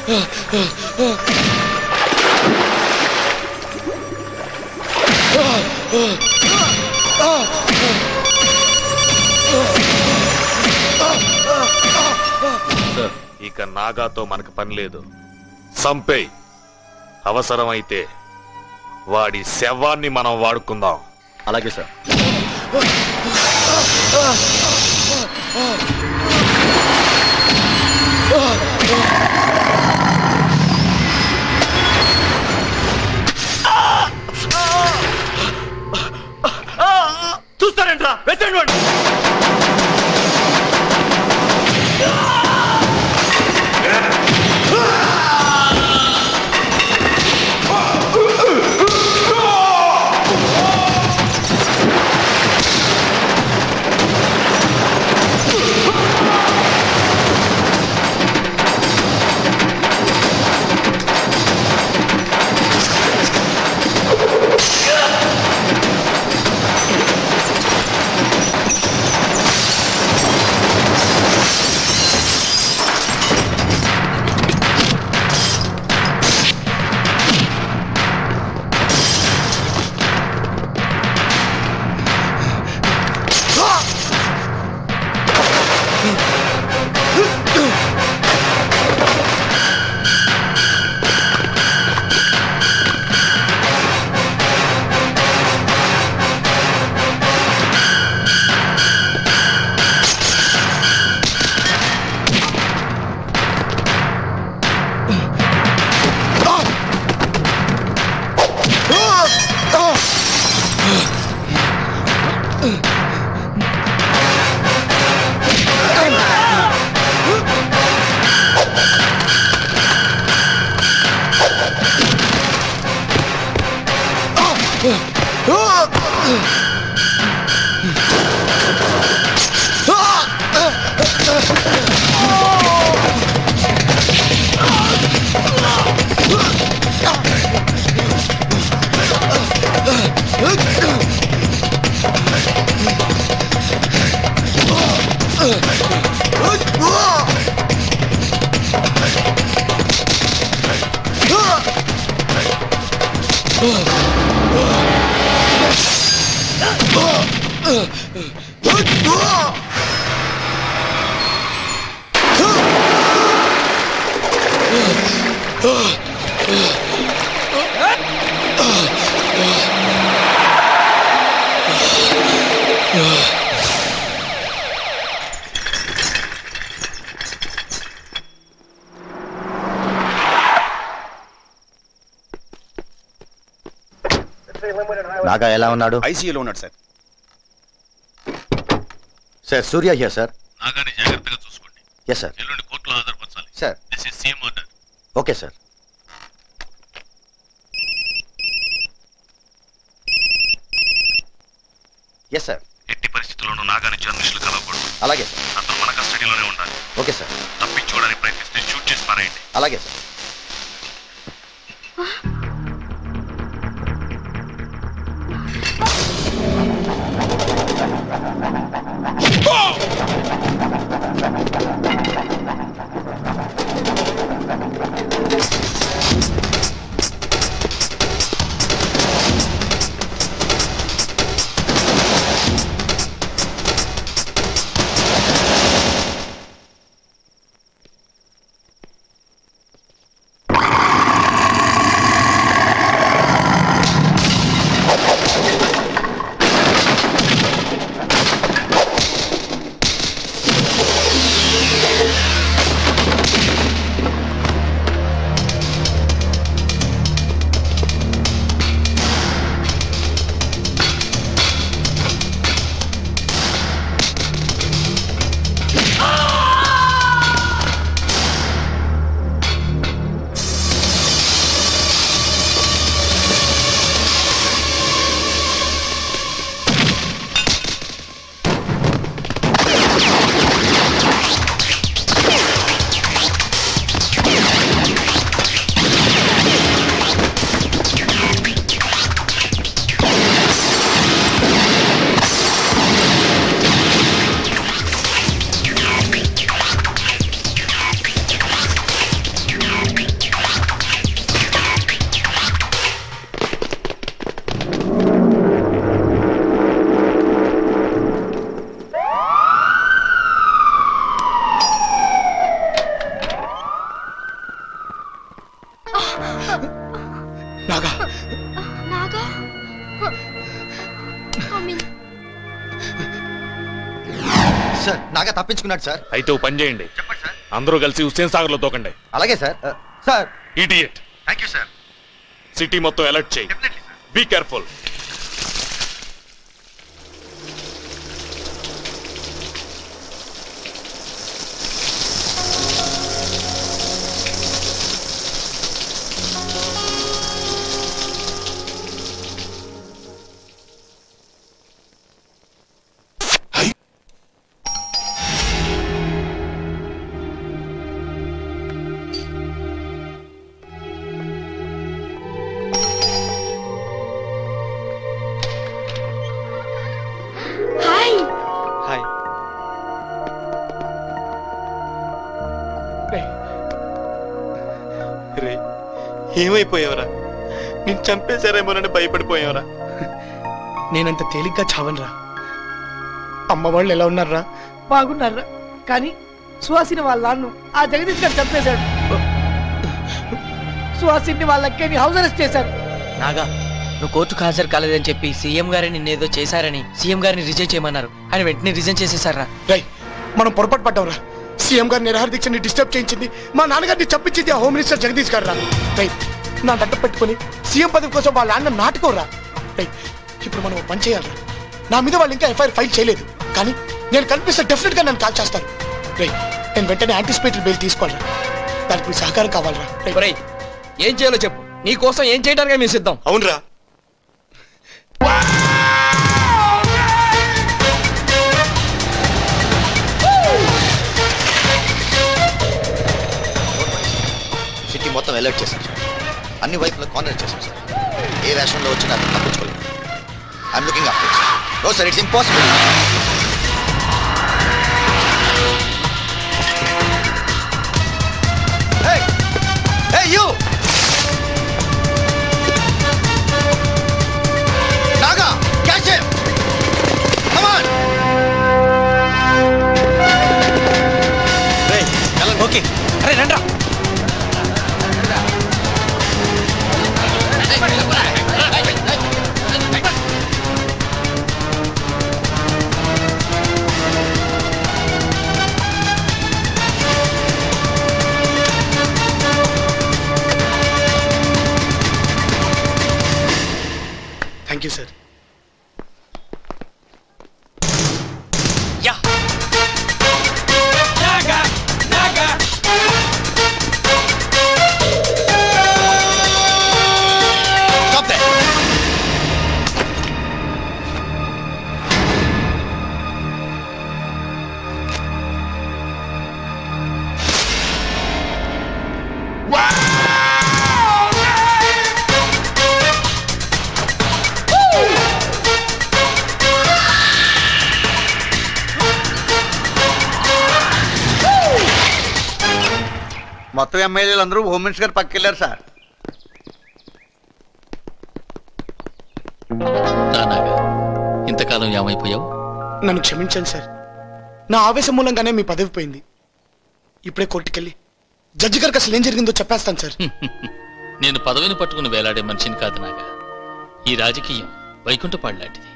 ఇక నాగాతో మనకు పని లేదు. సంపేయ్. అవసరమైతే వాడి శవాన్ని మనం వాడుకుందాం. అలాగే సార్. చూస్తారేంట్రా? వెచ్చండి. నాగా ఎలా ఉన్నాడు? ఐసీయూలో ఉన్నాడు sir. Sir Surya here sir. నాగాని జాగ్రత్తగా చూసుకోండి. Yes sir. ఎల్లుండి కోర్టులో హాజరుపరచాలి. Sir. This is CM order. Okay sir. Yes sir. ఎట్టి పరిస్థితుల్లోనూ నాగాని జర్నలిస్టులు కలవకూడదు. అలాగే సార్. అతను మన కస్టడీలోనే ఉండాలి. Okay sir. తప్పించుకోవడానికి ప్రయత్నిస్తే షూట్ చేసి పారేయండి. అలాగే సార్. సార్ నాగా తప్పించుకున్నాడు సార్. అయితే ఓ పని చేయండి, అందరూ కలిసి హుస్సేన్ సాగర్ లో తోకండి. అలాగే sir. Sir idiot. Thank you sir. City మొత్తం అలర్ట్ చేయి. Be careful. ఏమైపోయావరా? నేను చంపేశారేమోనని భయపడిపోయావరా? నేనంత తేలిగ్గా చావనరా. అమ్మ వాళ్ళు ఎలా ఉన్నారా? బాగున్నారా? కానీ సుహాసిని వాళ్ళ నాన్ను ఆ జగదీష్ గారు చంపేశాడు. సుహాసిని వాళ్ళ అక్కని హౌస్ అరెస్ట్ చేశారు. నాగా, నువ్వు కోర్టుకు హాజరు కాలేదని చెప్పి సీఎం గారు నిన్నేదో చేశారని సీఎం గారిని రిజైన్ చేయమన్నారు. ఆయన వెంటనే రిజైన్ చేసేసారా? రై, మనం పొరపాటు పడ్డావురా. సీఎం గారి నిరాహార దీక్షని డిస్టర్బ్ చేయించింది మా నాన్నగారిని చంపించింది ఆ హోమ్ మినిస్టర్ జగదీష్ గారు రా. రై, నా దట్ట పెట్టుకుని సీఎం పదవి కోసం వాళ్ళ అన్న నాటుకోరా. రై, ఇప్పుడు మనం పని చేయాలరా. నా మీద వాళ్ళు ఇంకా ఎఫ్ఐఆర్ ఫైల్ చేయలేదు, కానీ నేను కనిపిస్తే డెఫినెట్ గా నన్ను కాల్ చేస్తారు. రై, నేను వెంటనే యాంటిసిపేటరీ బెయిల్ తీసుకోవాలరా. దానికి మీ సహకారం కావాలరా. ఒరేయ్, ఏం చేయాలో చెప్పు, నీ కోసం ఏం చేయడానికి మేము సిద్ధం. అవునరా. సిటీ మొత్తం అలర్ట్ చేశాం సార్. అన్ని వైపులా కార్నర్ చేశాం సార్. ఏ వేషంలో వచ్చినా అతను తప్పించుకోలేదు. I'm looking up. No sir, it's impossible. Hey you! Naga, catch him! Come on! Hey, okay, అరే రండ్రా. Thank you sir. Yeah stop there! మొత్తం ఎమ్మెల్యేలు అందరూ హోమ్ మినిస్టర్ గారు పక్కకెళ్ళారు సార్. ఇంతకాలం ఏమైపోయావు? నన్ను క్షమించండి సార్. నా ఆవేశం మూలంగానే మీ పదవి పోయింది. ఇప్పుడే కోర్టుకెళ్ళి జడ్జి గారికి అసలు ఏం జరిగిందో చెప్పేస్తాను సార్. నేను పదవిని పట్టుకుని వేలాడే మనిషిని కాదు నాగా. ఈ రాజకీయం వైకుంఠపాడు లాంటిది.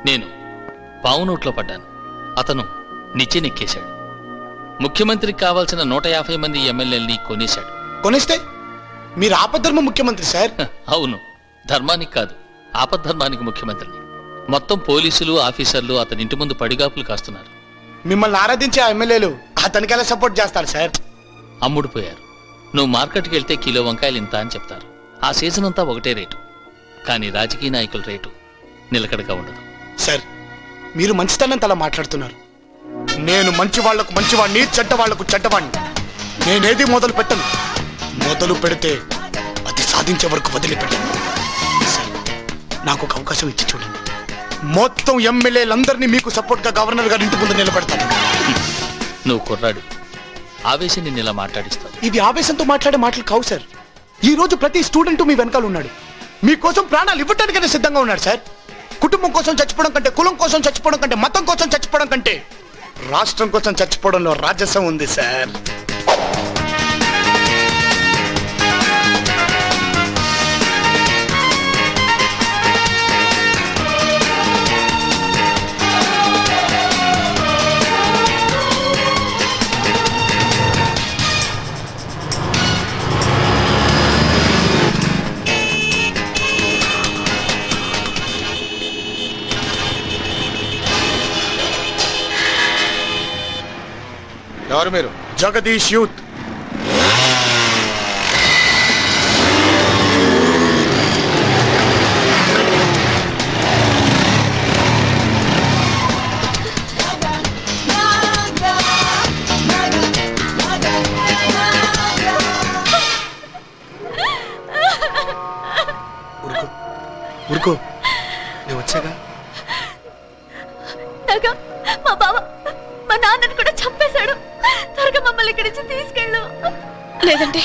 నేను పావు నోట్లో పడ్డాను, అతను నిచ్చెనెక్కేశాడు. ముఖ్యమంత్రికి కావాల్సిన 150 మంది ఎమ్మెల్యేలని కొనేశాడు. కొనేస్తే మీరు ఆపద్ధర్మ ముఖ్యమంత్రి సార్. అవును, ధర్మానికి కాదు, ఆపద్ధర్మానికి ముఖ్యమంత్రిని. మొత్తం పోలీసులు ఆఫీసర్లు అతని ఇంటి ముందు పడిగాపులు కాస్తున్నారు. మిమ్మల్ని ఆరాధించే ఆ ఎమ్మెల్యేలు అతనికి ఎలా సపోర్ట్ చేస్తారు సార్? అమ్ముడుపోయారు. నువ్వు మార్కెట్కి వెళ్తే కిలో వంకాయలు ఇంత అని చెప్తారు. ఆ సీజన్ అంతా ఒకటే రేటు. కానీ రాజకీయ నాయకుల రేటు నిలకడగా ఉండదు. సార్, మీరు మంచితనంతో అలా మాట్లాడుతున్నారు. నేను మంచి వాళ్లకు మంచివాడిని, చెడ్డ వాళ్లకు చెడ్డవాడిని. నేనేది మొదలు పెట్టను. మొదలు పెడితే అది సాధించే వరకు వదిలిపెట్టను. సార్, నాకు ఒక అవకాశం ఇచ్చి చూడండి. మొత్తం ఎమ్మెల్యేలందరినీ మీకు సపోర్ట్ గా గవర్నర్ గారి ఇంటి ముందు నిలబెడతాను. నువ్వు కుర్రాడు, ఆవేశం నిన్ను ఇలా మాట్లాడిస్తావు. ఇది ఆవేశంతో మాట్లాడే మాటలు కావు సార్. ఈ రోజు ప్రతి స్టూడెంట్ మీ వెనకాల ఉన్నాడు. మీకోసం ప్రాణాలు ఇవ్వడానికైనా సిద్ధంగా ఉన్నాడు సార్. కుటుంబం కోసం చచ్చిపోవడం కంటే, కులం కోసం చచ్చిపోవడం కంటే, మతం కోసం చచ్చిపోవడం కంటే రాష్ట్రం కోసం చచ్చిపోవడంలో రాజసం ఉంది సార్. ఎవరు మీరు? జగదీష్ యూత్. ఊరుకో, నేను వచ్చాగా. మా బావ మా నాన్నని కూడా చంపేశాడు. త్వరగా మమ్మల్ని ఇక్కడి నుంచి తీసుకెళ్ళు, లేదంటే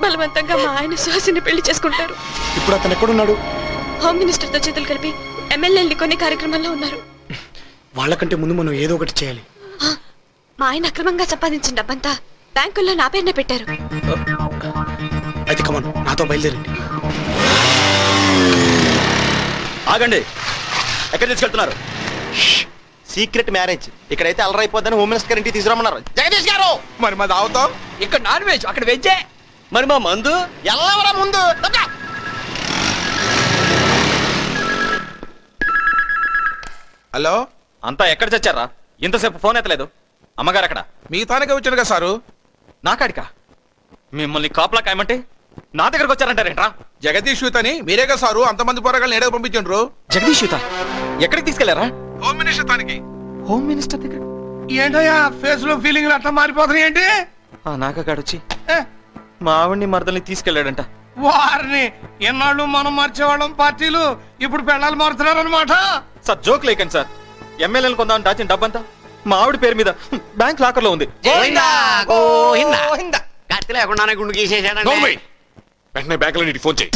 బలవంతంగా మా ఆయన సుహాసిని పెళ్లి చేసుకుంటారు. ఇప్పుడు అతను ఎక్కడున్నాడు? హోమ్ మినిస్టర్ తో చేతులు కలిపి ఎమ్మెల్యేలు కొన్ని కార్యక్రమాల్లో ఉన్నారు. వాళ్ళకంటే ముందు మనం ఏదో ఒకటి చేయాలి. మా ఆయన అక్రమంగా సంపాదించిన డబ్బంతా బ్యాంకుల్లో నా పేరునే పెట్టారు. అయితే కమన్, నాతో బయలుదేరండి. ఆగండి, ఎక్కడ తీసుకెళ్తున్నారు? Secret marriage. ఇక్కడైతే అలరైపోద్దని హోమ్ మినిస్టర్ ఇంటికి తీసుకురమ్మన్నారు. జగదీష్ గారు, మరి మా దావుతాం ఇక్కడ నాన్ వెజ్, అక్కడ వెజ్జే. మరి మా మందు ఎల్లవరా ముందు. హలో, అంతా ఎక్కడ చచ్చారా? ఇంతసేపు ఫోన్ ఎత్తలేదు. అమ్మగారు అక్కడ? మిగతానికే వచ్చాడు కదా సారు. నాకాడికా? మిమ్మల్ని కాపలా కాయమంటే నా దగ్గరకు వచ్చారంటారేంట్రా? జగదీష్ యూత్ అని మీరేగా సారు అంతమంది పోరగాళ్ళని ఏడాది పంపించండ్రు. జగదీష్ యూత ఎక్కడికి తీసుకెళ్లారా? హోమ్ మినిస్టర్ తానికి. హోమ్ మినిస్టర్ దగ్గర? ఏంటయ్యా ఫేస్ లో ఫీలింగ్ అట్లా మారిపోతున్నాయి ఏంటి? ఆ నాకాడొచ్చి మా ఆవిడ్ని మరదల్ని తీసుకెళ్లాడంట. వారిని ఎన్నాళ్ళు మనం మార్చేవాళ్ళం పార్టీలు, ఇప్పుడు పెళ్ళాలు మారుతున్నారు అనమాట. సార్ జోక్ లేకండి సార్. ఎమ్మెల్యేలు కొందామని దాచిన డబ్బంతా మా ఆవిడ పేరు మీద బ్యాంక్ లాకర్ లో ఉంది. కత్తి లేకుండానే గుండు గీసేసాడండి. వెంటనే బ్యాంకులో నీటి ఫోన్ చేయి.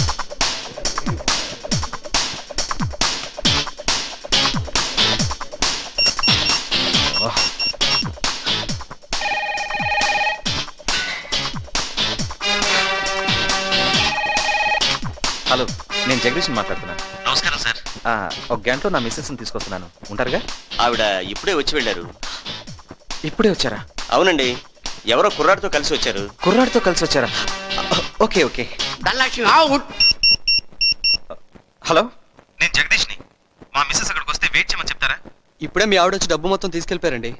హలో, నేను జగదీష్ మాట్లాడుతున్నాను. నమస్కారం సార్. ఒక గంటలో నా మిస్సెస్ తీసుకొస్తున్నాను, ఉంటారుగా? ఆవిడ ఇప్పుడే వచ్చి వెళ్ళారు. ఇప్పుడే వచ్చారా? అవునండి, ఎవరో కుర్రాడితో కలిసి వచ్చారు. కుర్రాడితో కలిసి వచ్చారా? Okay okay. హలో, నేను జగదీష్ని. మా మిస్సెస్ అక్కడికి వస్తే వెయిట్ చేయమని చెప్తారా? ఇప్పుడే మీ ఆవిడ వచ్చి డబ్బు మొత్తం తీసుకెళ్లిపోయారండి.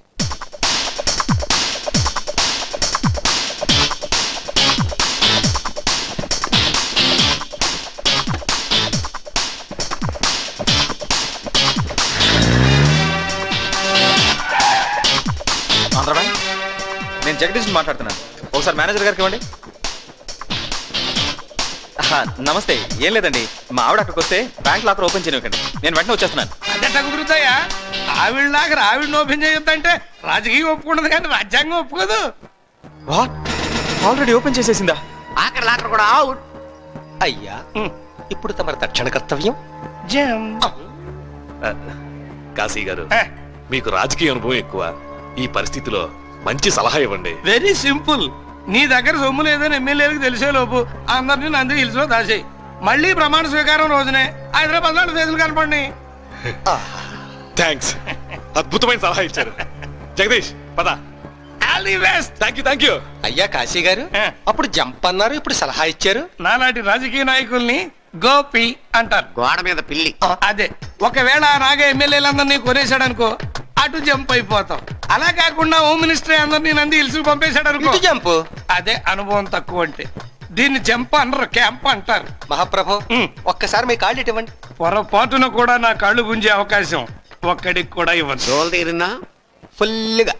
ఆంధ్ర బ్యాంక్, నేను జగదీష్ మాట్లాడుతున్నాను. ఒకసారి మేనేజర్ గారికి ఇవ్వండి. నమస్తే. ఏం లేదండి, మా ఆవిడ అక్కడికి వస్తే బ్యాంక్ లాకర్ ఓపెన్ చేయనివ్వకండి. నేను వెంటనే వచ్చేస్తున్నాను. అదే కుదురుతాయా? ఆవిడ లాగా ఆవిడని ఓపెన్ చేయొద్దంటే రాజకీయం ఒప్పుకున్నది కానీ రాజ్యాంగం ఒప్పుకోదు. ఆల్రెడీ ఓపెన్ చేసేసిందా? ఆఖరి లాకర్ కూడా అవుట్. అయ్యా, ఇప్పుడు తమ తక్షణ కర్తవ్యం. కాశీ గారు, మీకు రాజకీయ అనుభవం ఎక్కువ. ఈ పరిస్థితిలో మంచి సలహా ఇవ్వండి. Very simple. నీ దగ్గర సొమ్ము లేదని ఎమ్మెల్యేలకు తెలిసే లోపు అందరినీ నంది హిల్స్ లో దాసేయి. మళ్ళీ ప్రమాణ స్వీకారం రోజునే హైదరాబాద్ లో ఫేసులు కనపండి. థ్యాంక్స్, అద్భుతమైన సలహా ఇచ్చారు. జగదీష్ పద. Thank you. అయ్యా కాశీ గారు, అప్పుడు జంప్ అన్నారు, ఇప్పుడు సలహా ఇచ్చారు. నాలాంటి రాజకీయ నాయకుల్ని గోపి అంటారు. గోడ మీద పిల్లి. అదే, ఒకవేళ నాగా ఎమ్మెల్యేలందరినీ కొనేసాడు అనుకో, అటు జంప్ అయిపోతాం. అలా కాకుండా హోమ్ మినిస్టర్ అందరినీ నంది హిల్స్ పంపేశాడు అనుకో, జంప్. అదే అనుభవం తక్కువ అంటే. దీన్ని జంప్ అనరు, క్యాంప్ అంటారు. మహాప్రభు, ఒక్కసారి మీ కాళ్ళు ఇవ్వండి. పొరపాటున కూడా నా కళ్ళు గుంజే అవకాశం ఒక్కడికి కూడా ఇవ్వను. ఫుల్గా